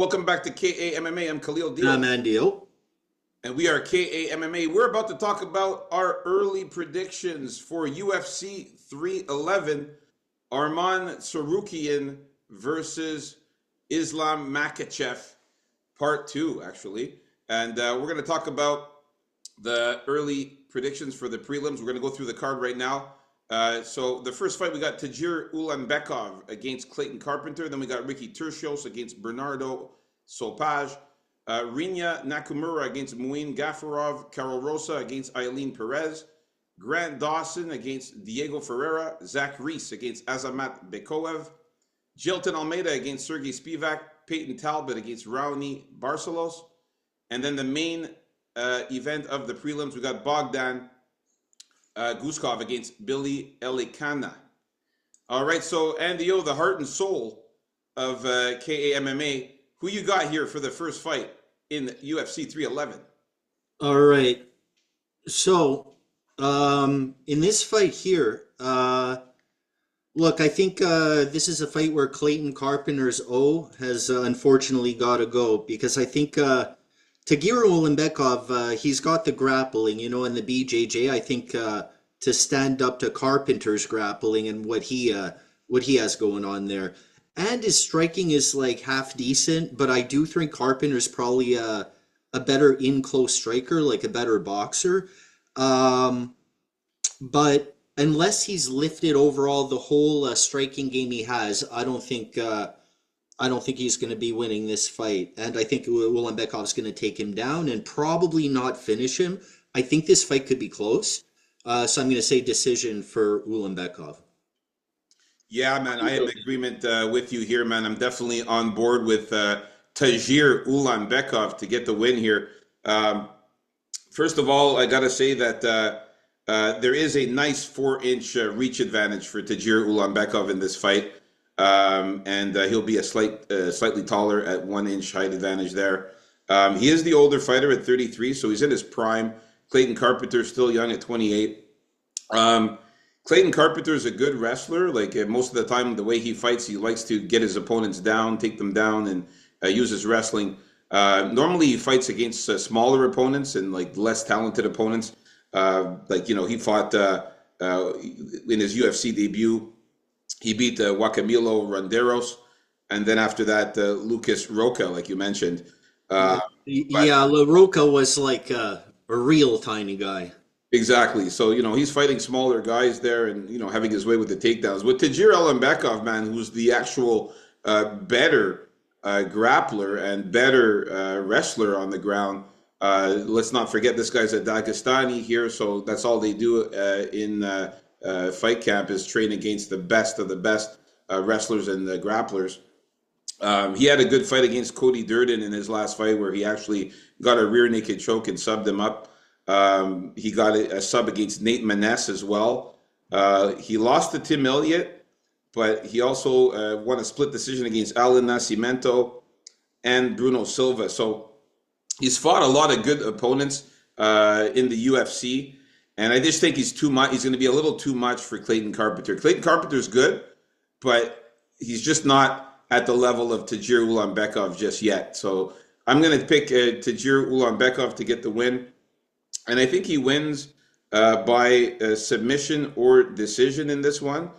welcome back to KAMMA. I'm Khalil Nah, Deal, man, deal. and we are KAMMA. We're about to talk about our early predictions for UFC 311. Arman Sarukian versus Islam Makhachev, part two, actually. And we're going to talk about the early predictions for the prelims. We're going to go through the card right now. So the first fight, we got Tagir Ulanbekov against Clayton Carpenter. Then we got Ricky Turcios against Bernardo Sopaj. Rena Nakamura against Muin Gafarov. Carol Rosa against Eileen Perez. Grant Dawson against Diego Ferreira. Zach Reese against Azamat Bekoev. Jilton Almeida against Sergey Spivak. Payton Talbot against Ronnie Barcelos. And then the main event of the prelims, we got Bogdan Gusov against Billy Elikana. All right, so Andy O, the heart and soul of KAMMA, who you got here for the first fight in UFC 311? All right. So, in this fight here, look, I think this is a fight where Clayton Carpenter's O has unfortunately got to go because I think Tagir Ulanbekov, he's got the grappling, in the BJJ. I think to stand up to Carpenter's grappling and what he has going on there, and his striking is like half decent, but I do think Carpenter's probably a better in close striker, like a better boxer. But unless he's lifted overall the whole striking game he has, I don't think he's going to be winning this fight, and I think Ulanbekov's going to take him down and probably not finish him. I think this fight could be close, so I'm going to say decision for Ulanbekov. Yeah, man, I am in agreement with you here, man. I'm definitely on board with Tagir Ulanbekov to get the win here. First of all, I got to say that there is a nice 4-inch reach advantage for Tagir Ulanbekov in this fight. And he'll be a slightly taller at 1-inch height advantage there. He is the older fighter at 33, so he's in his prime. Clayton Carpenter still young at 28. Clayton Carpenter is a good wrestler. Like most of the time, the way he fights, he likes to get his opponents down, take them down, and use his wrestling. Normally, he fights against smaller opponents and like less talented opponents. He fought in his UFC debut. He beat Guacamilo Ronderos, and then after that, Lucas Roca, like you mentioned. La Roca was like a real tiny guy. Exactly. So, he's fighting smaller guys there and, having his way with the takedowns. With Tagir Ulanbekov, man, who's the actual better grappler and better wrestler on the ground. Let's not forget this guy's a Dagestani here, so that's all they do in fight camp is train against the best of the best wrestlers and grapplers. He had a good fight against Cody Durden in his last fight where he actually got a rear naked choke and subbed him up. He got a sub against Nate Maness as well. He lost to Tim Elliott, but he also won a split decision against Alan Nascimento and Bruno Silva. So he's fought a lot of good opponents in the UFC. And I just think he's too much. He's going to be a little too much for Clayton Carpenter. Clayton Carpenter's good, but he's just not at the level of Tagir Ulanbekov just yet. So I'm going to pick Tagir Ulanbekov to get the win. And I think he wins by submission or decision in this one.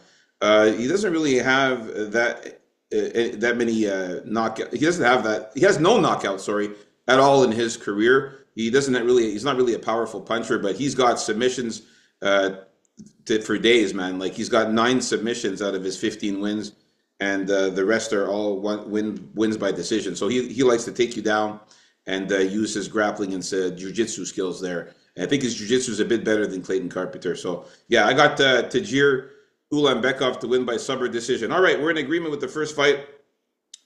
He doesn't really have that many knockouts. He doesn't have that. He has no knockouts, at all in his career. He's not really a powerful puncher, but he's got submissions for days, man. Like he's got 9 submissions out of his 15 wins, and the rest are all wins by decision. So he likes to take you down and use his grappling and jiu-jitsu skills there. And I think his jiu-jitsu is a bit better than Clayton Carpenter. So yeah, I got Tagir Ulanbekov to win by sub or decision. All right, we're in agreement with the first fight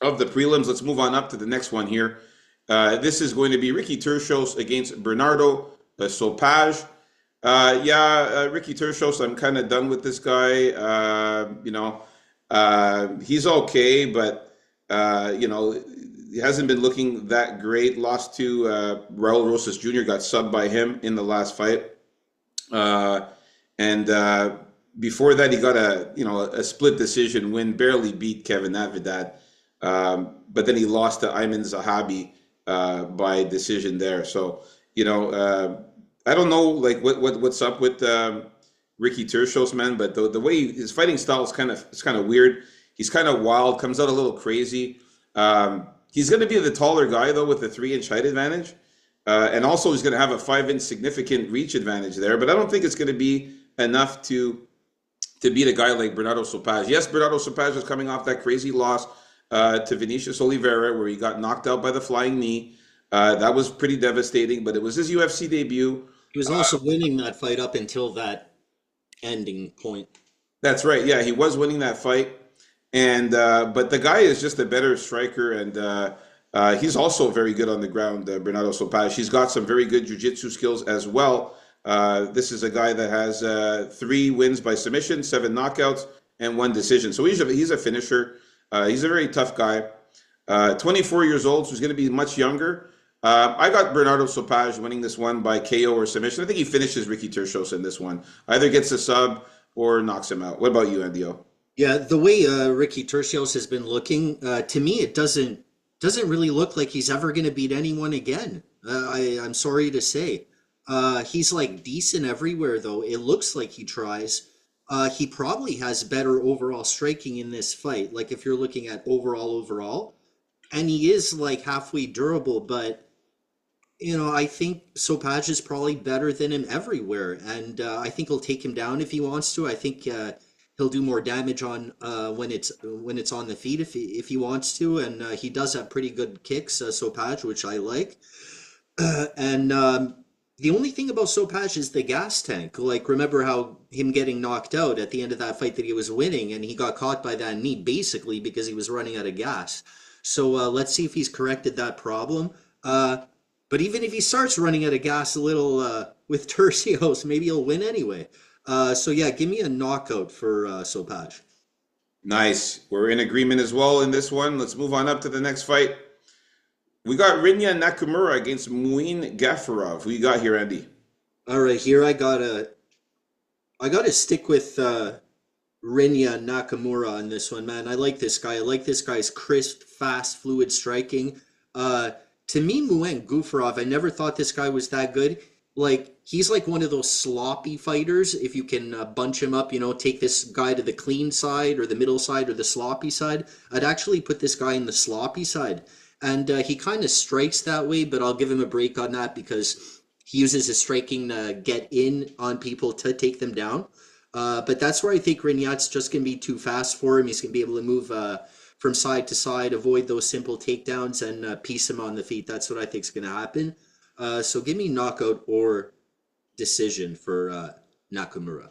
of the prelims. Let's move on up to the next one here. This is going to be Ricky Turcios against Bernardo Sopaj. Ricky Turcios, I'm kind of done with this guy. He's okay, but, he hasn't been looking that great. Lost to Raul Rosas Jr., got subbed by him in the last fight. Before that, he got a split decision win, barely beat Kevin Navidad. But then he lost to Ayman Zahabi by decision there. So, I don't know like what's up with Ricky Tershos, man, but the way his fighting style is kind of weird. He's kind of wild, comes out a little crazy. He's going to be the taller guy though with the 3-inch height advantage, and also he's going to have a 5-inch significant reach advantage there. But I don't think it's going to be enough to beat a guy like Bernardo Sopage. Yes, Bernardo Sopage is coming off that crazy loss to Vinicius Oliveira, where he got knocked out by the flying knee. That was pretty devastating, but it was his UFC debut. He was also winning that fight up until that ending point. That's right. Yeah, he was winning that fight, and but the guy is just a better striker, and he's also very good on the ground. Bernardo Sopage. He's got some very good jiu-jitsu skills as well. This is a guy that has 3 wins by submission, 7 knockouts, and 1 decision. So he's a finisher. He's a very tough guy. 24 years old, so he's going to be much younger. I got Bernardo Sopage winning this one by KO or submission. I think he finishes Ricky Tershos in this one. Either gets a sub or knocks him out. What about you, Andio? Yeah, the way Ricky Tercios has been looking, to me, it doesn't really look like he's ever going to beat anyone again. I'm sorry to say. He's like decent everywhere, though. It looks like he tries. He probably has better overall striking in this fight. Like if you're looking at overall, and he is like halfway durable, but I think Sopage is probably better than him everywhere, and I think he'll take him down if he wants to. I think he'll do more damage on when it's on the feet if he wants to, and he does have pretty good kicks, Sopage, which I like. And the only thing about Sopage is the gas tank. Like, remember how him getting knocked out at the end of that fight that he was winning, and he got caught by that knee basically because he was running out of gas. So let's see if he's corrected that problem. But even if he starts running out of gas a little with Tercios, maybe he'll win anyway. So yeah, give me a knockout for Sopage. Nice. We're in agreement as well in this one. Let's move on up to the next fight. We got Rena Nakamura against Muin Gafarov. Who you got here, Andy? All right, here I gotta stick with Rena Nakamura on this one, man. I like this guy. I like this guy's crisp, fast, fluid striking. To me, Muin Gafarov, I never thought this guy was that good. Like, he's like one of those sloppy fighters. If you can bunch him up, take this guy to the clean side or the middle side or the sloppy side, I'd actually put this guy in the sloppy side. And he kind of strikes that way, but I'll give him a break on that because he uses his striking to get in on people to take them down. But that's where I think Regnat's just going to be too fast for him. He's going to be able to move from side to side, avoid those simple takedowns, and piece him on the feet. That's what I think is going to happen. So give me knockout or decision for Nakamura.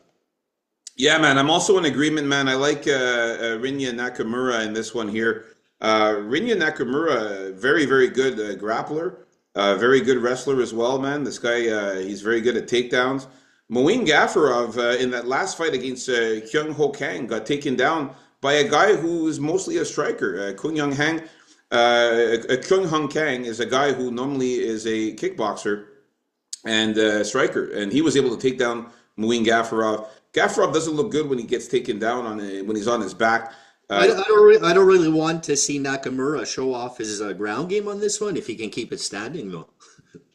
Yeah, man. I'm also in agreement, man. I like Rena Nakamura in this one here. Rena Nakamura, very, very good grappler, very good wrestler as well, man. This guy, he's very good at takedowns. Muin Gafarov, in that last fight against Kyung Ho Kang, got taken down by a guy who is mostly a striker. Kyung Hung Kang is a guy who normally is a kickboxer and striker, and he was able to take down Muin Gafarov. Gafarov doesn't look good when he gets taken down when he's on his back. I don't really want to see Nakamura show off his ground game on this one if he can keep it standing though.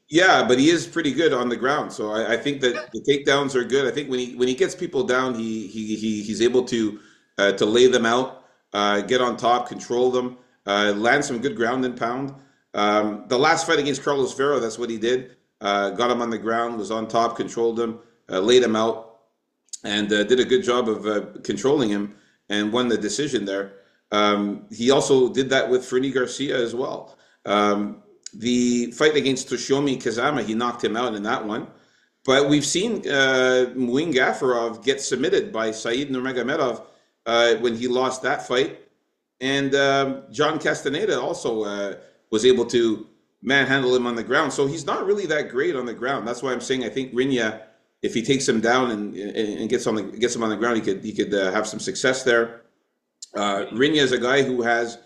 Yeah, but he is pretty good on the ground, so I think that the takedowns are good. I think when he gets people down, he's able to lay them out, get on top, control them, land some good ground and pound. The last fight against Carlos Vera, that's what he did. Got him on the ground, was on top, controlled him, laid him out, and did a good job of controlling him and won the decision there. He also did that with Fernie Garcia as well. The fight against Toshiomi Kazama, he knocked him out in that one. But we've seen Muin Gafarov get submitted by Said Nurmagomedov when he lost that fight. And John Castaneda also was able to manhandle him on the ground. So he's not really that great on the ground. That's why I'm saying I think Rena, if he takes him down and gets him on the ground, he could have some success there. Rena is a guy who has,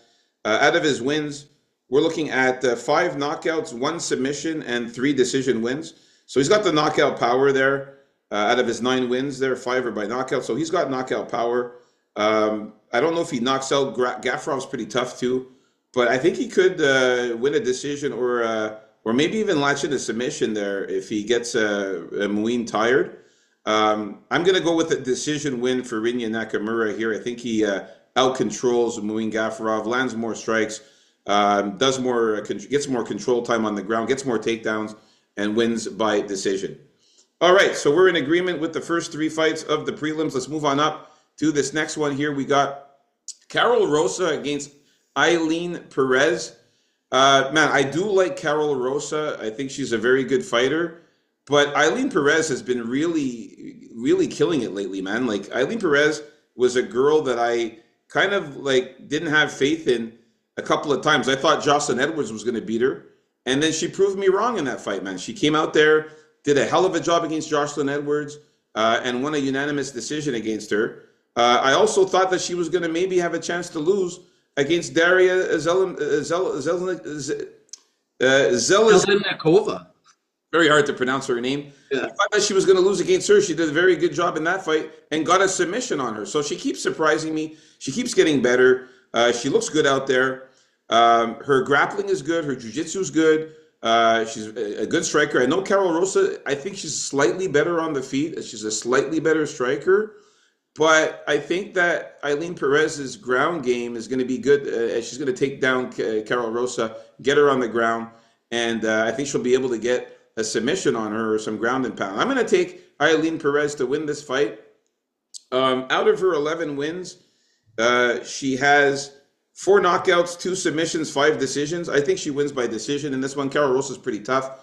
out of his wins, we're looking at 5 knockouts, 1 submission, and 3 decision wins. So he's got the knockout power there. Out of his 9 wins there, 5 are by knockout. So he's got knockout power. I don't know if he knocks out. Gafarov's pretty tough too. but I think he could win a decision or maybe even latch in a submission there if he gets Muin tired. I'm going to go with a decision win for Rinya Nakamura here. I think he out controls Muin Gafarov, lands more strikes, does more, gets more control time on the ground, gets more takedowns, and wins by decision. All right, so we're in agreement with the first three fights of the prelims. Let's move on up to this next one here. We got Carol Rosa against Eileen Perez. Man, I do like Carol Rosa. I think she's a very good fighter. But Eileen Perez has been really, really killing it lately, man. Like, Eileen Perez was a girl that I kind of, like, didn't have faith in a couple of times. I thought Jocelyn Edwards was going to beat her. And then she proved me wrong in that fight, man. She came out there, did a hell of a job against Jocelyn Edwards, and won a unanimous decision against her. I also thought that she was going to maybe have a chance to lose against Daria Zeleznikova. Very hard to pronounce her name. Yeah. I thought that she was going to lose against her. She did a very good job in that fight and got a submission on her. So she keeps surprising me. She keeps getting better. She looks good out there. Her grappling is good. Her jiu-jitsu is good. She's a good striker. I know Carol Rosa, I think she's slightly better on the feet. She's a slightly better striker. But I think that Eileen Perez's ground game is going to be good. She's going to take down Carol Rosa, get her on the ground, and I think she'll be able to get a submission on her or some ground and pound. I'm going to take Eileen Perez to win this fight. Out of her 11 wins, she has 4 knockouts, 2 submissions, 5 decisions. I think she wins by decision in this one. Carol Rosa is pretty tough.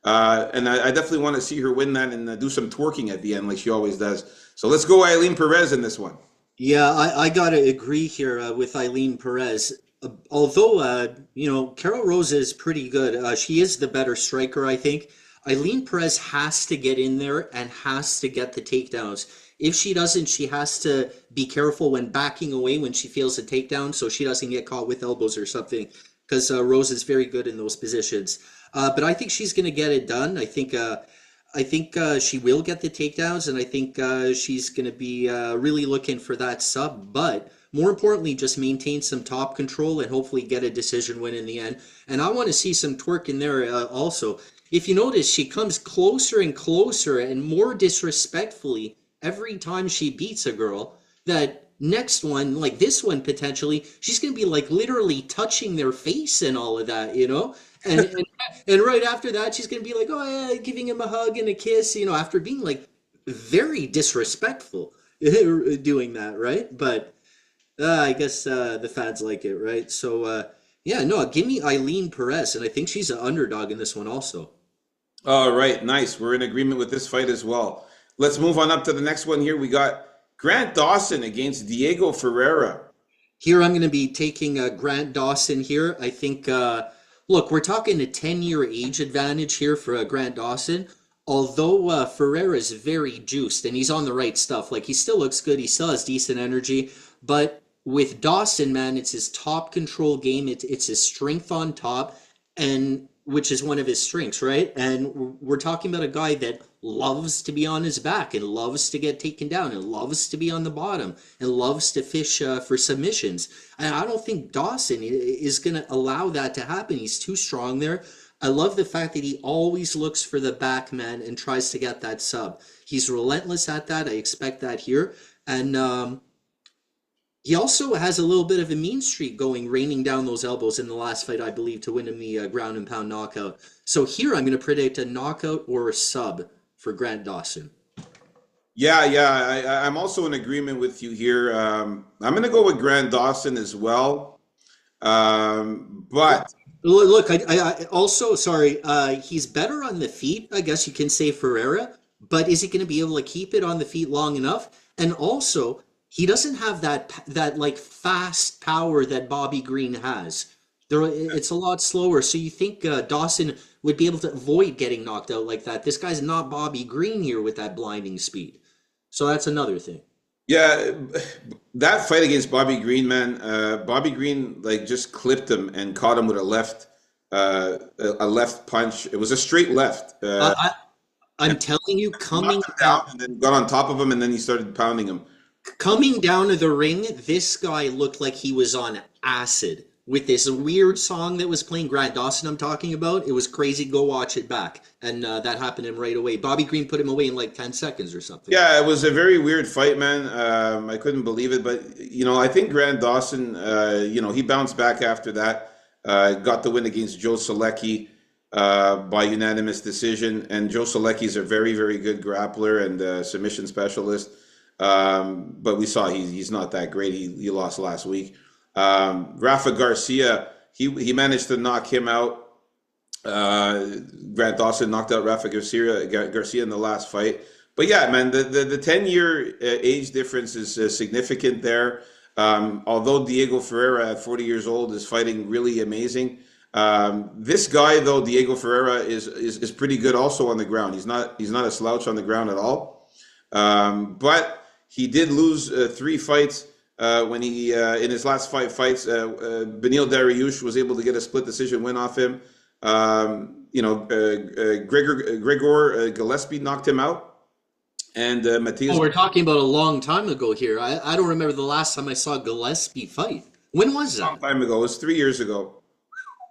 And I definitely want to see her win that and do some twerking at the end like she always does. So let's go Eileen Perez in this one. Yeah, I got to agree here with Eileen Perez. Although, Carol Rosa is pretty good. She is the better striker, I think. Eileen Perez has to get in there and has to get the takedowns. If she doesn't, she has to be careful when backing away when she feels a takedown so she doesn't get caught with elbows or something, because Rosa is very good in those positions. But I think she's going to get it done. I think she will get the takedowns, and I think she's going to be really looking for that sub. But more importantly, just maintain some top control and hopefully get a decision win in the end. And I want to see some twerk in there also. If you notice, she comes closer and closer and more disrespectfully every time she beats a girl. That next one, like this one potentially, she's going to be like literally touching their face and all of that, And right after that, she's going to be like, oh, yeah, giving him a hug and a kiss, after being like very disrespectful doing that, right? But I guess the fans like it, right? So, give me Eileen Perez, and I think she's an underdog in this one also. All right, nice. We're in agreement with this fight as well. Let's move on up to the next one here. We got Grant Dawson against Diego Ferreira. Here I'm going to be taking Grant Dawson here. I think, look, we're talking a 10-year age advantage here for Grant Dawson. Although Ferreira is very juiced and he's on the right stuff. Like, he still looks good. He still has decent energy. But with Dawson, man, it's his top control game. It's his strength on top, and which is one of his strengths, right? And we're talking about a guy that loves to be on his back and loves to get taken down and loves to be on the bottom and loves to fish for submissions. And I don't think Dawson is going to allow that to happen. He's too strong there. I love the fact that he always looks for the back man and tries to get that sub. He's relentless at that. I expect that here. And he also has a little bit of a mean streak going, raining down those elbows in the last fight, I believe, to win him the ground and pound knockout. So here I'm going to predict a knockout or a sub for Grant Dawson. I'm also in agreement with you here. I'm going to go with Grant Dawson as well. But look, I also, sorry, he's better on the feet, I guess you can say, Ferreira, but is he going to be able to keep it on the feet long enough? And also, he doesn't have that like fast power that Bobby Green has. It's a lot slower. So you think Dawson would be able to avoid getting knocked out like that? This guy's not Bobby Green here with that blinding speed. So that's another thing. Yeah, that fight against Bobby Green, man. Bobby Green just clipped him and caught him with a left punch. It was a straight left. I'm telling you, coming down and then got on top of him, and then he started pounding him. Coming down to the ring, this guy looked like he was on acid with this weird song that was playing. Grant Dawson, I'm talking about. It was crazy. Go watch it back. And that happened to him right away. Bobby Green put him away in like 10 seconds or something. Yeah, it was a very weird fight, man. I couldn't believe it, but I think Grant Dawson, he bounced back after that. Got the win against Joe Solecki by unanimous decision. And Joe Solecki is a very, very good grappler and submission specialist. But we saw he's not that great. He lost last week. Rafa Garcia, he managed to knock him out. Grant Dawson knocked out Rafa Garcia in the last fight. But yeah, man, the 10-year age difference is significant there. Although Diego Ferreira at 40 years old is fighting really amazing. This guy though, Diego Ferreira, is pretty good also on the ground. He's not a slouch on the ground at all. But he did lose 3 fights when he in his last 5 fights. Beneil Dariush was able to get a split decision win off him. Gregor Gillespie knocked him out. And Matthias. Oh, we're talking about a long time ago here. I don't remember the last time I saw Gillespie fight. When was that? A long time ago. It was 3 years ago.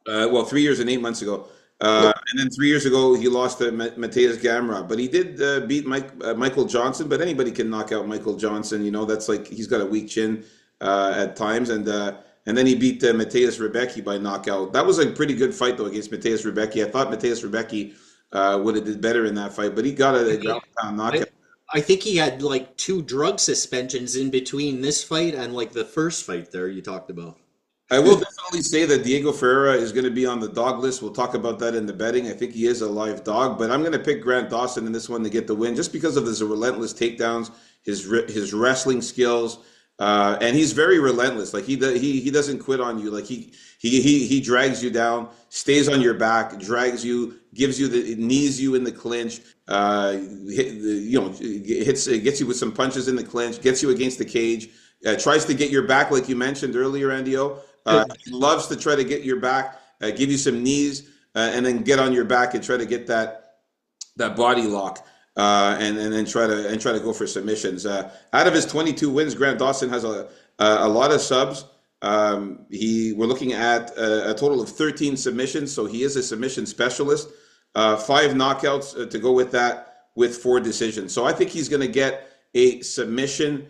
3 years and 8 months ago. And then 3 years ago, he lost to Matthias Gamrot. But he did beat Michael Johnson. But anybody can knock out Michael Johnson. That's like he's got a weak chin at times. And then he beat Matthias Rebecki by knockout. That was a pretty good fight, though, against Matthias Rebecki. I thought Matthias Rebecki would have did better in that fight. But he got a ground pound knockout. I think he had like 2 drug suspensions in between this fight and like the first fight there you talked about. I will definitely say that Diego Ferreira is going to be on the dog list. We'll talk about that in the betting. I think he is a live dog, but I'm going to pick Grant Dawson in this one to get the win just because of his relentless takedowns, his wrestling skills, and he's very relentless. Like he doesn't quit on you. Like he drags you down, stays on your back, drags you, gives you knees you in the clinch. Gets you with some punches in the clinch, gets you against the cage, tries to get your back, like you mentioned earlier, Andio. He loves to try to get your back, give you some knees, and then get on your back and try to get that body lock, and then try to go for submissions. Out of his 22 wins, Grant Dawson has a lot of subs. We're looking at a total of 13 submissions, so he is a submission specialist. 5 knockouts to go with that, with 4 decisions. So I think he's going to get a submission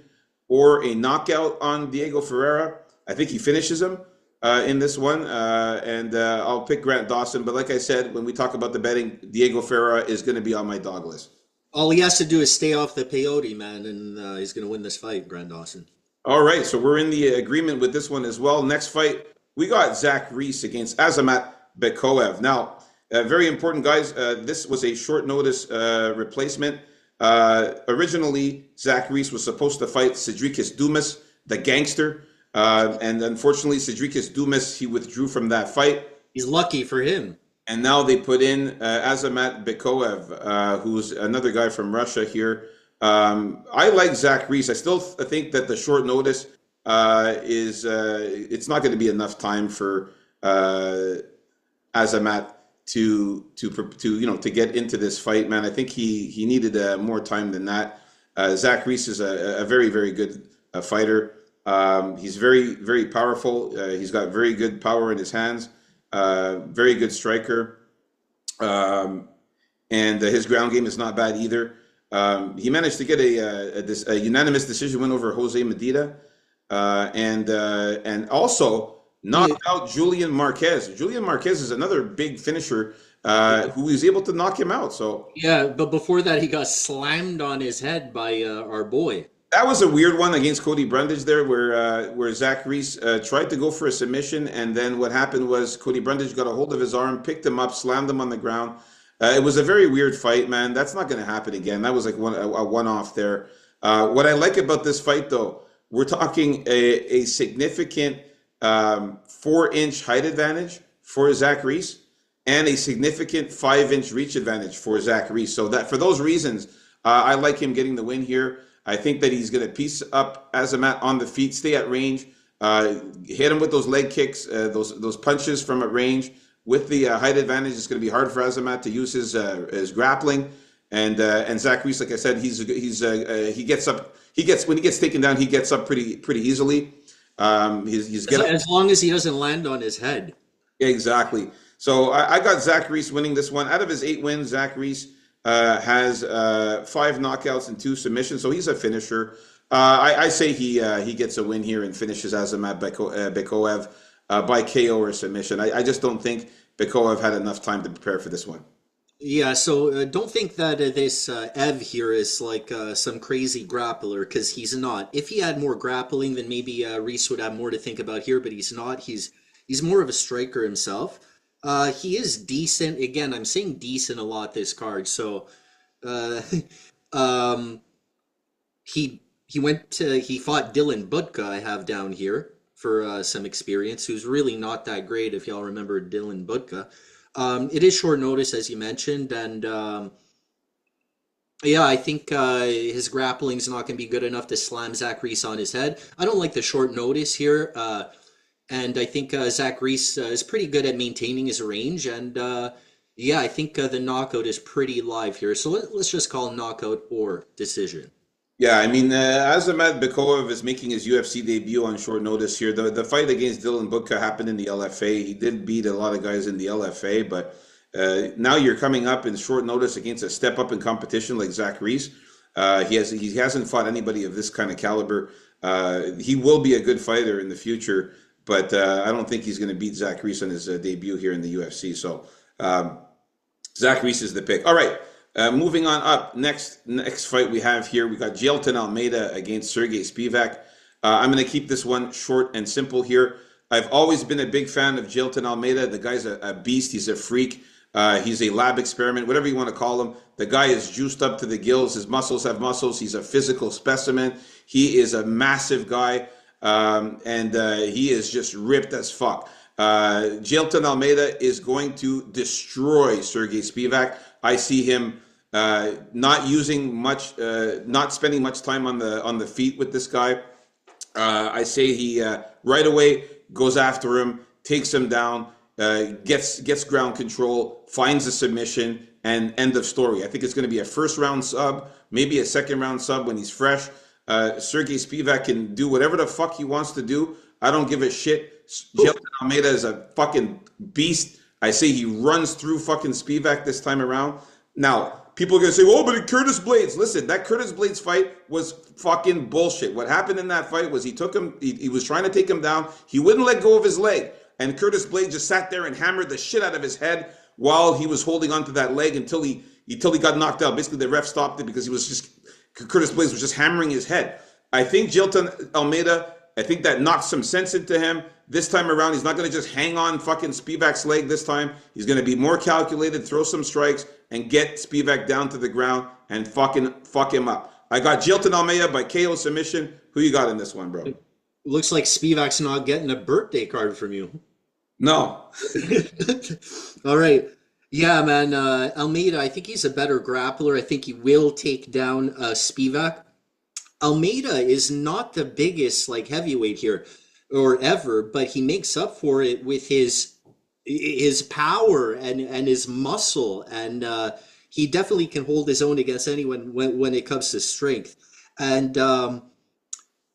or a knockout on Diego Ferreira. I think he finishes him in this one, and I'll pick Grant Dawson. But like I said, when we talk about the betting, Diego Ferreira is going to be on my dog list. All he has to do is stay off the peyote, man, and he's going to win this fight, Grant Dawson. All right, so we're in the agreement with this one as well. Next fight, we got Zach Reese against Azamat Bekoev. Now, very important, guys. This was a short notice replacement. Originally, Zach Reese was supposed to fight Cedricus Dumas, the gangster. And unfortunately, Cedricus Dumas, he withdrew from that fight. He's lucky for him. And now they put in Azamat Bekoev, who's another guy from Russia here. I like Zach Reese. I still think that the short notice is it's not going to be enough time for Azamat to get into this fight, man. I think he needed more time than that. Zach Reese is a very, very good fighter. He's very, very powerful. He's got very good power in his hands. Very good striker. And his ground game is not bad either. He managed to get a unanimous decision win over Jose Medina, and also knocked out Julian Marquez. Julian Marquez is another big finisher who was able to knock him out. So yeah, but before that, he got slammed on his head by our boy. That was a weird one against Cody Brundage there, where Zach Reese tried to go for a submission, and then what happened was Cody Brundage got a hold of his arm, picked him up, slammed him on the ground. It was a very weird fight, man. That's not going to happen again. That was like a one-off there. What I like about this fight, though, we're talking a significant 4-inch height advantage for Zach Reese and a significant 5-inch reach advantage for Zach Reese. So that for those reasons, I like him getting the win here. I think that he's going to piece up Azamat on the feet, stay at range, hit him with those leg kicks, those punches from at range. With the height advantage, it's going to be hard for Azamat to use his grappling. And Zach Reese, like I said, he gets up. When he gets taken down, he gets up pretty easily. He's getting As long as he doesn't land on his head. exactly. So I got Zach Reese winning this one. Out of his 8 wins, Zach Reese has 5 knockouts and 2 submissions. So he's a finisher. I say he gets a win here and finishes Azamat Bekoev by KO or submission. I just don't think Bekoev had enough time to prepare for this one. Yeah, so don't think that this Ev here is like some crazy grappler, because he's not. If he had more grappling, then maybe Reese would have more to think about here, but he's not. He's more of a striker himself. He is decent. Again, I'm saying decent a lot this card. So um, he fought Dylan Budka, I have down here for some experience, who's really not that great if y'all remember Dylan Budka. It is short notice, as you mentioned, and yeah, I think his grappling's not going to be good enough to slam Zach Reese on his head. I don't like the short notice here, and I think Zach Reese is pretty good at maintaining his range, and yeah, I think the knockout is pretty live here. So let's just call knockout or decision. Yeah, I mean, Azamat Bekoev is making his UFC debut on short notice here. The fight against Dylan Budka happened in the LFA. He did beat a lot of guys in the LFA, but now you're coming up in short notice against a step up in competition like Zach Reese. He hasn't fought anybody of this kind of caliber. He will be a good fighter in the future, but I don't think he's going to beat Zach Reese on his debut here in the UFC. So Zach Reese is the pick. All right. Moving on up, next fight we have here, we got Jailton Almeida against Sergey Spivak. I'm going to keep this one short and simple here. I've always been a big fan of Jailton Almeida. The guy's a beast. He's a freak. He's a lab experiment, whatever you want to call him. The guy is juiced up to the gills. His muscles have muscles. He's a physical specimen. He is a massive guy, and he is just ripped as fuck. Jailton Almeida is going to destroy Sergey Spivak. I see him not using much, not spending much time on the feet with this guy. I say he right away goes after him, takes him down, gets ground control, finds a submission, and end of story. I think it's going to be a first round sub, maybe a second round sub when he's fresh. Sergey Spivak can do whatever the fuck he wants to do. I don't give a shit. Jailton Almeida is a fucking beast. I say he runs through fucking Spivak this time around. Now, people are going to say, oh, but Curtis Blades. Listen, that Curtis Blades fight was fucking bullshit. What happened in that fight was he was trying to take him down. He wouldn't let go of his leg. And Curtis Blades just sat there and hammered the shit out of his head while he was holding onto that leg until he got knocked out. Basically, the ref stopped it because Curtis Blades was just hammering his head. I think Jailton Almeida, I think that knocked some sense into him. This time around, he's not going to just hang on fucking Spivak's leg this time. He's going to be more calculated, throw some strikes, and get Spivak down to the ground and fucking fuck him up. I got Jailton Almeida by KO submission. Who you got in this one, bro? Looks like Spivak's not getting a birthday card from you. No. All right. Yeah, man. Almeida, I think he's a better grappler. I think he will take down Spivak. Almeida is not the biggest heavyweight here or ever, but he makes up for it with his power and his muscle, and he definitely can hold his own against anyone when it comes to strength. And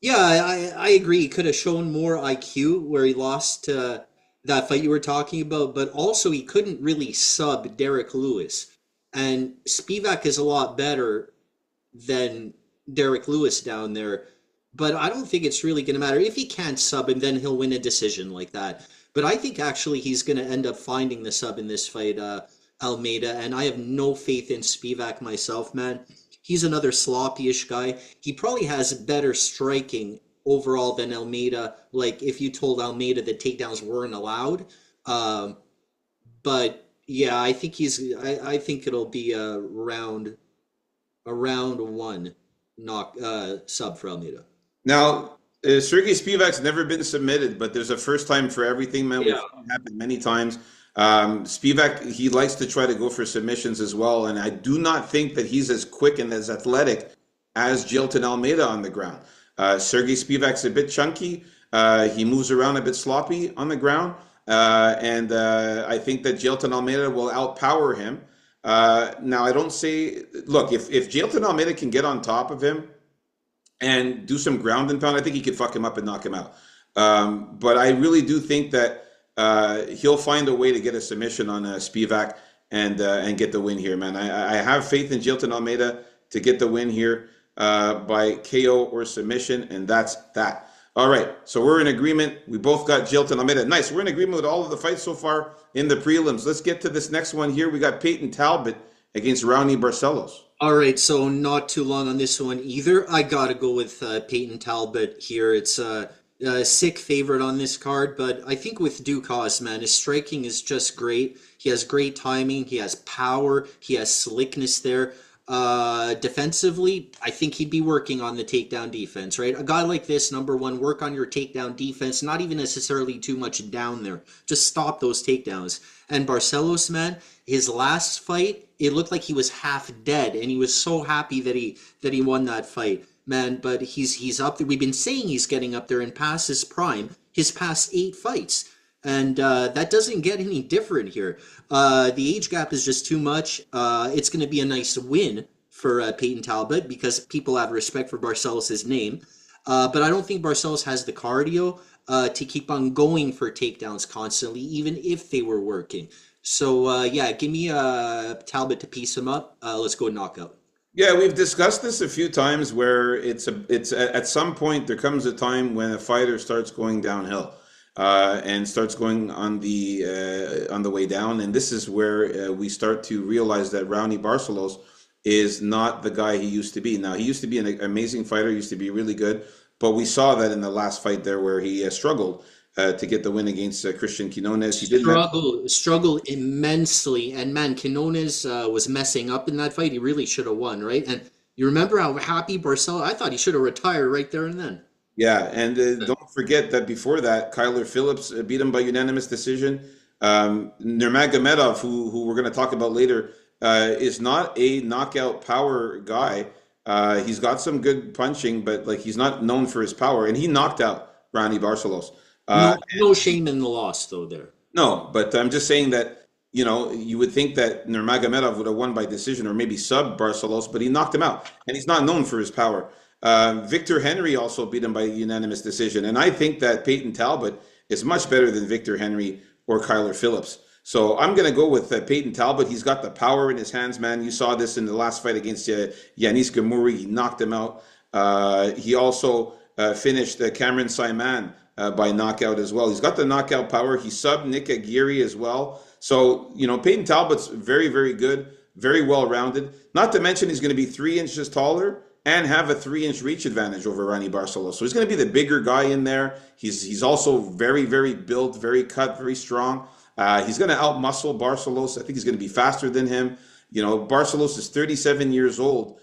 yeah, I agree. He could have shown more IQ where he lost that fight you were talking about, but also he couldn't really sub Derek Lewis. And Spivak is a lot better than Derek Lewis down there. But I don't think it's really going to matter. If he can't sub him, then he'll win a decision like that. But I think actually he's going to end up finding the sub in this fight, Almeida. And I have no faith in Spivak myself, man. He's another sloppy-ish guy. He probably has better striking overall than Almeida. Like if you told Almeida that takedowns weren't allowed. But yeah, I think I think it'll be a round one sub for Almeida. Now, Sergey Spivak's never been submitted, but there's a first time for everything, man. Yeah. We've happened many times. Spivak, he likes to try to go for submissions as well, and I do not think that he's as quick and as athletic as Jailton Almeida on the ground. Sergey Spivak's a bit chunky. He moves around a bit sloppy on the ground, and I think that Jailton Almeida will outpower him. Now, I don't say, look, if Jailton Almeida can get on top of him and do some ground and pound, I think he could fuck him up and knock him out. But I really do think that he'll find a way to get a submission on Spivak and get the win here, man. I have faith in Jilton Almeida to get the win here by KO or submission, and that's that. All right, so we're in agreement. We both got Jilton Almeida. Nice. We're in agreement with all of the fights so far in the prelims. Let's get to this next one here. We got Payton Talbot against Ronnie Barcelos. All right, so not too long on this one either. I gotta go with Payton Talbot here. It's a sick favorite on this card, but I think with Dukas, man, his striking is just great. He has great timing. He has power. He has slickness there. Defensively, I think he'd be working on the takedown defense, right? A guy like this, number one, work on your takedown defense, not even necessarily too much down there. Just stop those takedowns. And Barcelos, man, his last fight, it looked like he was half dead, and he was so happy that he won that fight, man. But he's up there. We've been saying he's getting up there and past his prime, his past 8 fights. And that doesn't get any different here. The age gap is just too much. It's going to be a nice win for Payton Talbot because people have respect for Barcelos' name. But I don't think Barcelos has the cardio to keep on going for takedowns constantly, even if they were working. So, yeah, give me Talbot to piece him up. Let's go knockout. Yeah, we've discussed this a few times where it's at some point there comes a time when a fighter starts going downhill. And starts going on the way down, and this is where we start to realize that Ronnie Barcelos is not the guy he used to be. Now, he used to be an amazing fighter, used to be really good, but we saw that in the last fight there where he struggled to get the win against Christian Quinones. He did struggle immensely, and man, Quinones was messing up in that fight. He really should have won, right? And you remember how happy Barcelos? I thought he should have retired right there and then. Yeah, and don't forget that before that, Kyler Phillips beat him by unanimous decision. Nurmagomedov, who we're going to talk about later, is not a knockout power guy. He's got some good punching, but like he's not known for his power, and he knocked out Ronnie Barcelos. No shame in the loss, though. There. No, but I'm just saying that you would think that Nurmagomedov would have won by decision or maybe sub Barcelos, but he knocked him out, and he's not known for his power. Victor Henry also beat him by unanimous decision. And I think that Payton Talbot is much better than Victor Henry or Kyler Phillips. So I'm going to go with Payton Talbot. He's got the power in his hands, man. You saw this in the last fight against Yanis Gamuri. He knocked him out. He also finished Cameron Simon by knockout as well. He's got the knockout power. He subbed Nick Aguirre as well. So, Payton Talbot's very, very good, very well-rounded. Not to mention he's going to be 3 inches taller and have a 3-inch reach advantage over Ronnie Barcelos. So he's going to be the bigger guy in there. He's also very, very built, very cut, very strong. He's going to outmuscle Barcelos. I think he's going to be faster than him. Barcelos is 37 years old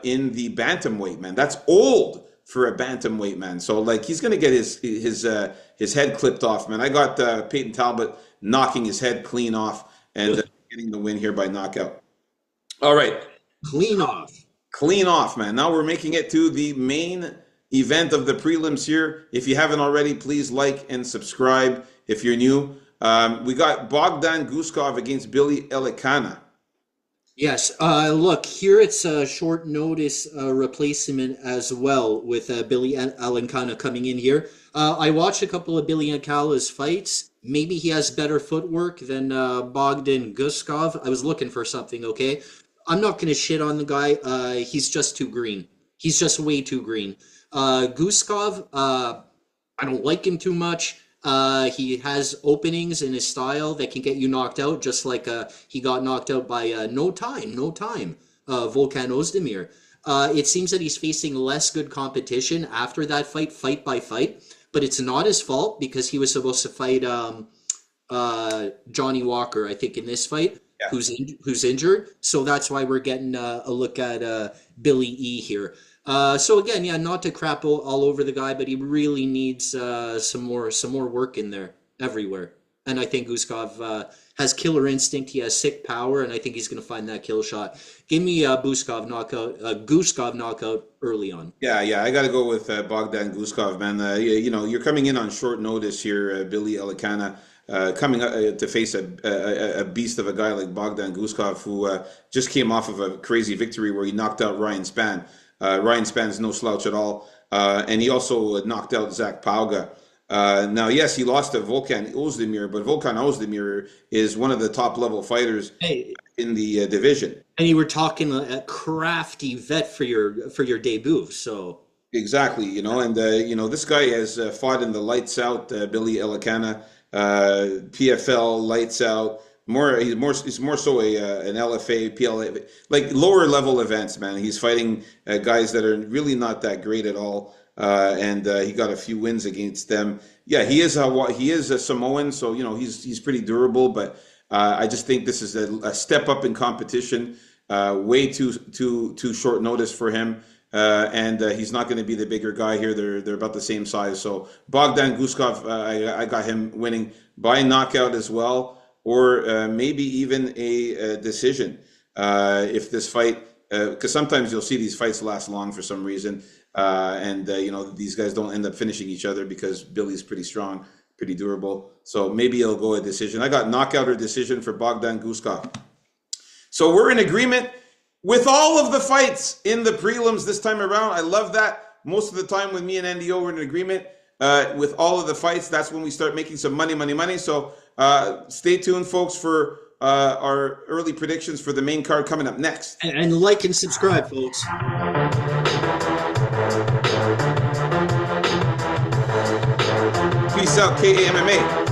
in the bantamweight, man. That's old for a bantamweight, man. So he's going to get his head clipped off, man. I got Payton Talbot knocking his head clean off and getting the win here by knockout. All right. Clean off, man. Now we're making it to the main event of the prelims here. If you haven't already, please like and subscribe if you're new. We got Bogdan Gusov against Billy Elana. Yes. Look, here it's a short notice replacement as well with Billy Elana coming in here. I watched a couple of Billy Elana's fights. Maybe he has better footwork than Bogdan Gusov. I was looking for something, okay? I'm not going to shit on the guy. He's just too green. He's just way too green. Gusov, I don't like him too much. He has openings in his style that can get you knocked out, just like he got knocked out by No Time, Volkan Ozdemir. It seems that he's facing less good competition after that fight by fight, but it's not his fault because he was supposed to fight Johnny Walker, I think, in this fight. Yeah. Who's injured, so that's why we're getting a look at Billy E here. So again, yeah, not to crap all over the guy, but he really needs some more work in there everywhere. And I think Gusov has killer instinct. He has sick power, and I think he's going to find that kill shot. Give me Gusov knockout early on. Yeah, I got to go with Bogdan Gusov, man. You're coming in on short notice here, Billy Elana. Coming to face a beast of a guy like Bogdan Gusov, who just came off of a crazy victory where he knocked out Ryan Spann. Ryan Spann's no slouch at all. And he also knocked out Zach Pauga. Now, yes, he lost to Volkan Ozdemir, but Volkan Ozdemir is one of the top level fighters Hey, in the division. and you were talking a crafty vet for your debut, so Exactly, and this guy has fought in the lights out, Billy Elakana, PFL lights out. He's more so an LFA, PLA, like lower level events, man. He's fighting guys that are really not that great at all, and he got a few wins against them. Yeah, he is a Samoan, so he's pretty durable, but I just think this is a step up in competition. Way too short notice for him. And he's not going to be the bigger guy here. They're about the same size. So Bogdan Gusov, I got him winning by knockout as well, or maybe even a decision. If this fight, because sometimes you'll see these fights last long for some reason, and these guys don't end up finishing each other because Billy's pretty strong, pretty durable. So maybe it'll go a decision. I got knockout or decision for Bogdan Gusov. So we're in agreement with all of the fights in the prelims this time around. I love that. Most of the time with me and NDO, we're in agreement with all of the fights. That's when we start making some money. So stay tuned, folks, for our early predictions for the main card coming up next. and like and subscribe, folks. Peace out, KAMMA.